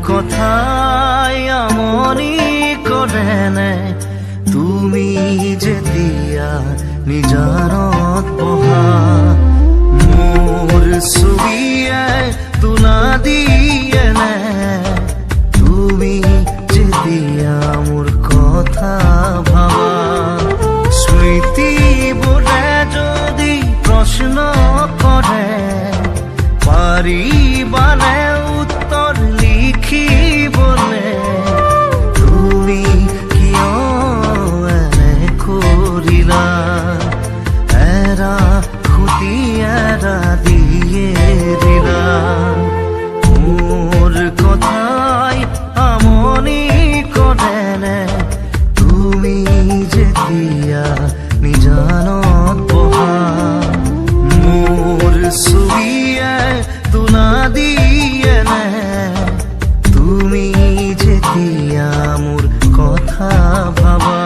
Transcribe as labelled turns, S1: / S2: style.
S1: কথাই আমনি কৰে নে তুমি যেতিয়া নিজানত বহা মোৰ ছবিয়ে তুলা দিয়ে নে তুমি যেতিয়া মোৰ কথা ভাবা স্মৃতিবোৰে যদি প্ৰশ্ন কৰে পাৰিবানে উত্তৰ লিখিবলে তুমি কিয় এনে কৰিলা এৰা খুটি এৰা দিয়ে দিলা মোৰ কথাই আমনি কৰে নে তুমি যেতিয়া নিজানত বহা মোৰ ছবিয়ে তুলা দিয়ে নে তুমি যেতিয়া মোৰ কথা ভাবা